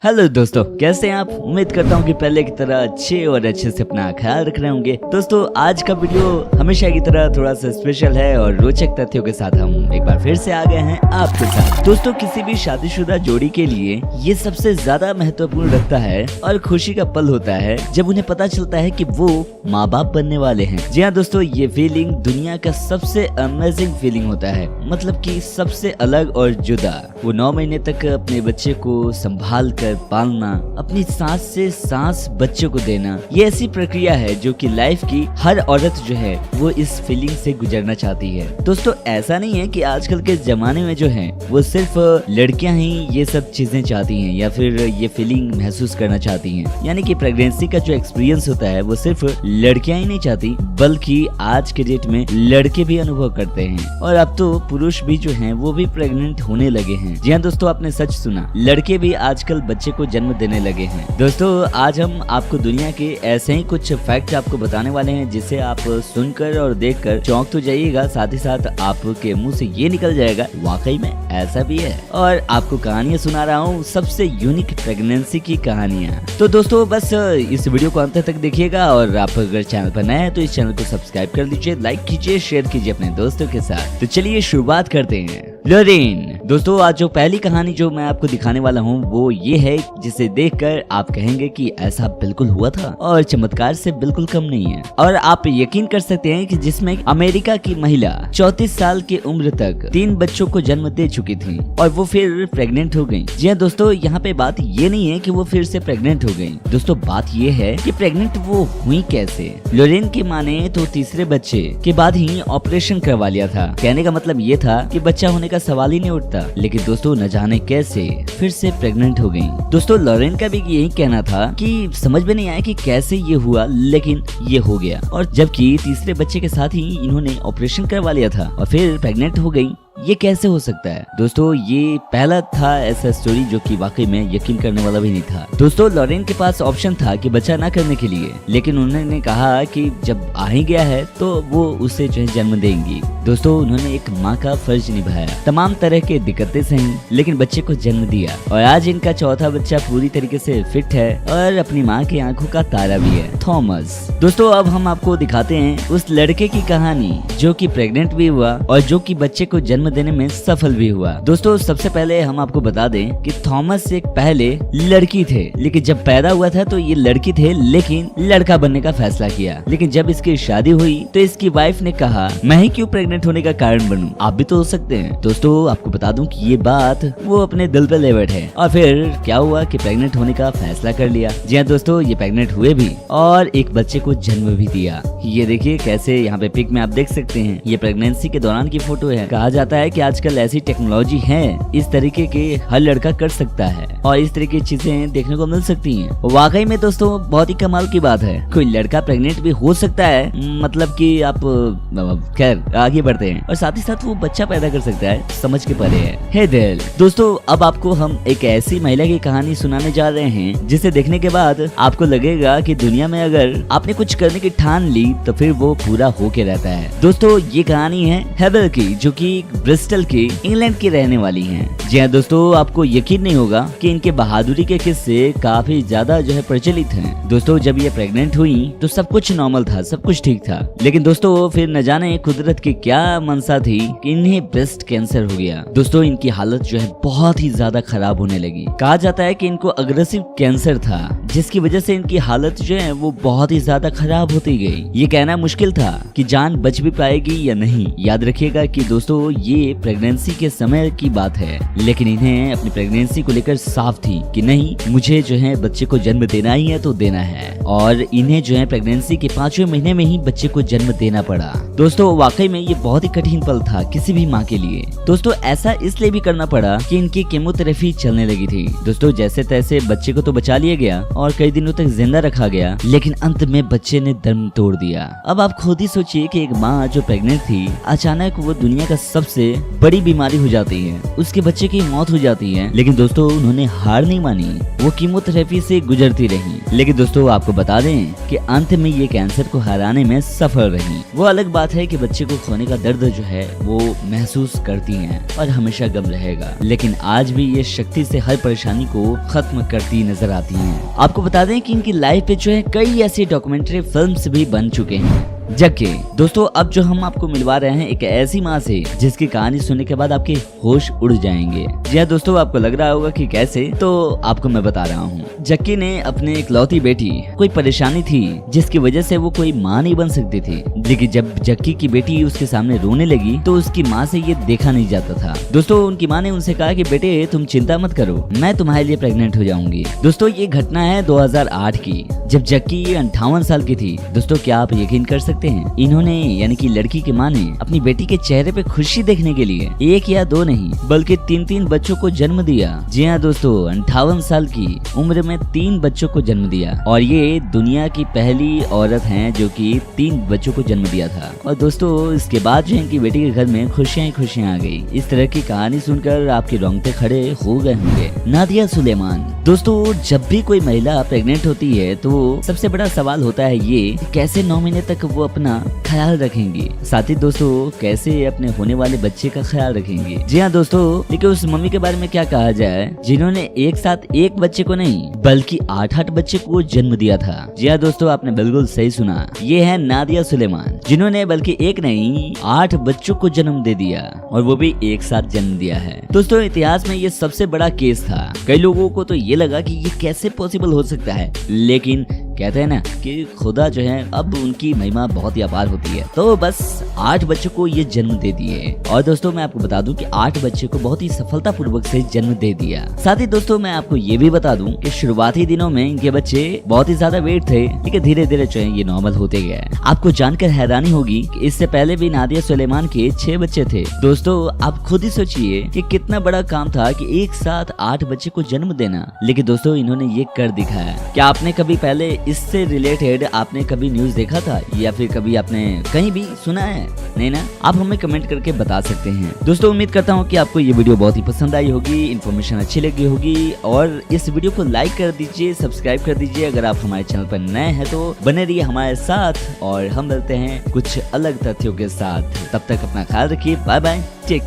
Hello दोस्तों, कैसे हैं आप। उम्मीद करता हूँ कि पहले की तरह अच्छे से अपना ख्याल रख रहे होंगे। दोस्तों, आज का वीडियो हमेशा की तरह थोड़ा सा स्पेशल है और रोचक तथ्यों के साथ हम एक बार फिर से आ गए हैं आपके साथ। दोस्तों, किसी भी शादीशुदा जोड़ी के लिए ये सबसे ज्यादा महत्वपूर्ण रखता है और खुशी का पल होता है जब उन्हें पता चलता है कि वो माँ बाप बनने वाले हैं। जी हाँ दोस्तों, ये फीलिंग दुनिया का सबसे अमेजिंग फीलिंग होता है, मतलब कि सबसे अलग और जुदा। वो 9 महीने तक अपने बच्चे को संभाल कर पालना, अपनी सांस से सांस बच्चे को देना, ये ऐसी प्रक्रिया है जो कि लाइफ की हर औरत जो है वो इस फीलिंग से गुजरना चाहती है। दोस्तों, ऐसा नहीं है कि आजकल के जमाने में जो है वो सिर्फ लड़कियां ही ये सब चीजें चाहती हैं या फिर ये फीलिंग महसूस करना चाहती हैं। यानी कि प्रेगनेंसी का जो एक्सपीरियंस होता है वो सिर्फ लड़कियां ही नहीं चाहती, बल्कि आज के डेट में लड़के भी अनुभव करते हैं और अब तो पुरुष भी जो है वो भी प्रेग्नेंट होने लगे हैं। जी हाँ दोस्तों, आपने सच सुना, लड़के भी आजकल बच्चे को जन्म देने लगे हैं। दोस्तों, आज हम आपको दुनिया के ऐसे ही कुछ फैक्ट आपको बताने वाले हैं जिसे आप सुनकर और देखकर चौंक तो जाइएगा, साथ ही साथ आपके मुंह से ये निकल जाएगा वाकई में ऐसा भी है। और आपको कहानियां सुना रहा हूँ, सबसे यूनिक प्रेगनेंसी की कहानियां। तो दोस्तों, बस इस वीडियो को अंत तक देखिएगा और आप अगर चैनल पर नए हैं तो इस चैनल को सब्सक्राइब कर लीजिए, लाइक कीजिए, शेयर कीजिए अपने दोस्तों के साथ। तो चलिए शुरुआत करते हैं। लोरेन। दोस्तों, आज जो पहली कहानी जो मैं आपको दिखाने वाला हूँ वो ये है जिसे देखकर आप कहेंगे कि ऐसा बिल्कुल हुआ था और चमत्कार से बिल्कुल कम नहीं है। और आप यकीन कर सकते हैं कि जिसमें अमेरिका की महिला 34 साल की उम्र तक 3 बच्चों को जन्म दे चुकी थी और वो फिर प्रेग्नेंट हो गई। जी हाँ दोस्तों, यहाँ पे बात ये नहीं है कि वो फिर से प्रेग्नेंट हो गई। दोस्तों, बात ये है कि प्रेग्नेंट वो हुई कैसे। लोरेन की माँ ने तो तीसरे बच्चे के बाद ही ऑपरेशन करवा लिया था। कहने का मतलब ये था कि बच्चा होने का सवाल ही नहीं उठता, लेकिन दोस्तों न जाने कैसे फिर से प्रेग्नेंट हो गई। दोस्तों, लोरेन का भी यही कहना था कि समझ में नहीं आया कि कैसे ये हुआ, लेकिन ये हो गया। और जबकि तीसरे बच्चे के साथ ही इन्होंने ऑपरेशन करवा लिया था और फिर प्रेग्नेंट हो गई, ये कैसे हो सकता है। दोस्तों, ये पहला था ऐसा स्टोरी जो कि वाकई में यकीन करने वाला भी नहीं था। दोस्तों, लोरेन के पास ऑप्शन था कि बच्चा ना करने के लिए, लेकिन उन्होंने कहा कि जब आ ही गया है तो वो उसे जो है जन्म देंगी। दोस्तों, उन्होंने एक माँ का फर्ज निभाया, तमाम तरह के दिक्कतें सही, लेकिन बच्चे को जन्म दिया और आज इनका चौथा बच्चा पूरी तरीके से फिट है और अपनी माँ की आंखों का तारा भी है, थॉमस। दोस्तों, अब हम आपको दिखाते हैं उस लड़के की कहानी जो कि प्रेग्नेंट भी हुआ और जो कि बच्चे को जन्म देने में सफल भी हुआ। दोस्तों, सबसे पहले हम आपको बता दें कि थॉमस एक पहले लड़की थे, लेकिन जब पैदा हुआ था तो ये लड़की थे, लेकिन लड़का बनने का फैसला किया। लेकिन जब इसकी शादी हुई तो इसकी वाइफ ने कहा, मैं ही क्यों प्रेग्नेंट होने का कारण बनूं, आप भी तो हो सकते हैं। दोस्तों, आपको बता दूं कि ये बात वो अपने दिल पे ले बैठे और फिर क्या हुआ कि प्रेग्नेंट होने का फैसला कर लिया। जी हाँ दोस्तों, ये प्रेग्नेंट हुए भी और एक बच्चे को जन्म भी दिया। ये देखिए कैसे यहाँ पे पिक में आप देख सकते हैं, ये प्रेगनेंसी के दौरान की फोटो है। कहा जाता है कि आजकल ऐसी टेक्नोलॉजी है, इस तरीके के हर लड़का कर सकता है और इस तरह की चीजें देखने को मिल सकती हैं। वाकई में दोस्तों बहुत ही कमाल की बात है, कोई लड़का प्रेग्नेंट भी हो सकता है, मतलब कि आप खैर आगे बढ़ते हैं और साथ ही साथ वो बच्चा पैदा कर सकता है, समझ के परे है। हे दिल। दोस्तों, अब आपको हम एक ऐसी महिला की कहानी सुनाने जा रहे हैं जिसे देखने के बाद आपको लगेगा कि दुनिया में अगर आपने कुछ करने की ठान ली तो फिर वो पूरा होके रहता है। दोस्तों, ये कहानी है हेबल की, जो कि ब्रिस्टल की इंग्लैंड की रहने वाली हैं। जी हाँ दोस्तों, आपको यकीन नहीं होगा कि इनके बहादुरी के किस्से काफी ज्यादा जो है प्रचलित हैं। दोस्तों, जब ये प्रेग्नेंट हुई तो सब कुछ नॉर्मल था, सब कुछ ठीक था, लेकिन दोस्तों फिर न जाने कुदरत की क्या मनसा थी कि इन्हें ब्रेस्ट कैंसर हो गया। दोस्तों, इनकी हालत जो है बहुत ही ज्यादा खराब होने लगी। कहा जाता है कि इनको अग्रेसिव कैंसर था, जिसकी वजह से इनकी हालत जो है वो बहुत ही ज्यादा खराब होती गई। ये कहना मुश्किल था कि जान बच भी पाएगी या नहीं। याद रखिएगा कि दोस्तों ये प्रेगनेंसी के समय की बात है, लेकिन इन्हें अपनी प्रेगनेंसी को लेकर साफ थी कि नहीं, मुझे जो है बच्चे को जन्म देना ही है तो देना है। और इन्हें जो है प्रेगनेंसी के 5वें महीने में ही बच्चे को जन्म देना पड़ा। दोस्तों, वाकई में ये बहुत ही कठिन पल था किसी भी माँ के लिए। दोस्तों, ऐसा इसलिए भी करना पड़ा कि इनकी केमोथेरेपी चलने लगी थी। दोस्तों, जैसे तैसे बच्चे को तो बचा लिया गया और कई दिनों तक जिंदा रखा गया, लेकिन अंत में बच्चे ने दम तोड़ दिया। अब आप खुद ही सोचिए कि एक माँ जो प्रेग्नेंट थी, अचानक वो दुनिया का सबसे से बड़ी बीमारी हो जाती है, उसके बच्चे की मौत हो जाती है। लेकिन दोस्तों उन्होंने हार नहीं मानी, वो कीमोथेरेपी से गुजरती रही। लेकिन दोस्तों आपको बता दें कि अंत में ये कैंसर को हराने में सफल रही। वो अलग बात है कि बच्चे को खोने का दर्द जो है वो महसूस करती हैं और हमेशा गम रहेगा, लेकिन आज भी ये शक्ति से हर परेशानी को खत्म करती नजर आती हैं। आपको बता दें कि इनकी लाइफ पे जो है कई ऐसी डॉक्यूमेंट्री फिल्म्स भी बन चुके हैं। जबकि दोस्तों अब जो हम आपको मिलवा रहे हैं एक ऐसी माँ से जिसकी कहानी सुनने के बाद आपके होश उड़ जाएंगे। जी हाँ दोस्तों, आपको लग रहा होगा कि कैसे, तो आपको मैं बता रहा हूँ। जक्की ने अपने इकलौती बेटी, कोई परेशानी थी जिसकी वजह से वो कोई माँ नहीं बन सकती थी, लेकिन जब जक्की की बेटी उसके सामने रोने लगी तो उसकी माँ से ये देखा नहीं जाता था। दोस्तों उनकी माँ ने उनसे कहा कि बेटे तुम चिंता मत करो, मैं तुम्हारे लिए प्रेग्नेंट हो जाऊंगी। दोस्तों ये घटना है 2008 की, जब जक्की 58 साल की थी। दोस्तों क्या आप यकीन कर सकते हैं, इन्होंने यानी कि लड़की की माँ ने अपनी बेटी के चेहरे पे खुशी देखने के लिए 1 या 2 नहीं बल्कि 3 बच्चों को जन्म दिया। जी हाँ दोस्तों, 58 साल की उम्र में 3 बच्चों को जन्म दिया और ये दुनिया की पहली औरत हैं जो कि 3 बच्चों को जन्म दिया था। और दोस्तों इसके बाद जो इनकी बेटी के घर में खुशियाँ ही खुशियाँ आ गई। इस तरह की कहानी सुनकर आपके रोंगटे खड़े हो गए होंगे। नादिया सुलेमान। दोस्तों जब भी कोई महिला प्रेग्नेंट होती है तो सबसे बड़ा सवाल होता है ये कैसे 9 महीने तक वो अपना ख्याल रखेंगी, साथ ही दोस्तों कैसे अपने होने वाले बच्चे का ख्याल रखेंगी। जी हाँ दोस्तों, लेकिन उस मम्मी के बारे में क्या कहा जाए जिन्होंने एक साथ एक बच्चे को नहीं बल्कि 8 बच्चे को जन्म दिया था। जी हाँ दोस्तों, आपने बिल्कुल सही सुना, ये है नादिया सुलेमान, जिन्होंने बल्कि 1 नहीं 8 बच्चों को जन्म दे दिया और वो भी एक साथ जन्म दिया है। दोस्तों इतिहास में ये सबसे बड़ा केस था। कई लोगों को तो ये लगा कि ये कैसे पॉसिबल हो सकता है, लेकिन कहते हैं ना कि खुदा जो है अब उनकी महिमा बहुत ही अपार होती है। तो बस 8 बच्चों को ये जन्म दे दिए। और दोस्तों मैं आपको बता दूं कि 8 बच्चे को बहुत ही सफलतापूर्वक से जन्म दे दिया। साथ ही दोस्तों मैं आपको ये भी बता दूं कि शुरुआती दिनों में इनके बच्चे बहुत ही ज्यादा वेट थे, लेकिन धीरे धीरे जो है ये नॉर्मल होते गए। आपको जानकर हैरानी होगी कि इससे पहले भी नादिया सुलेमान के 6 बच्चे थे। दोस्तों आप खुद ही सोचिए कि कितना बड़ा काम था कि एक साथ 8 बच्चे को जन्म देना, लेकिन दोस्तों इन्होंने ये कर दिखाया। क्या आपने कभी पहले इससे रिलेटेड आपने कभी न्यूज देखा था या फिर कभी आपने कहीं भी सुना है? नहीं ना? आप हमें कमेंट करके बता सकते हैं। दोस्तों उम्मीद करता हूँ कि आपको ये वीडियो बहुत ही पसंद आई होगी, इन्फॉर्मेशन अच्छी लगी होगी और इस वीडियो को लाइक कर दीजिए, सब्सक्राइब कर दीजिए। अगर आप हमारे चैनल पर नए हैं तो बने रहिए हमारे साथ और हम मिलते हैं कुछ अलग तथ्यों के साथ। तब तक अपना ख्याल रखिए। Bye bye, take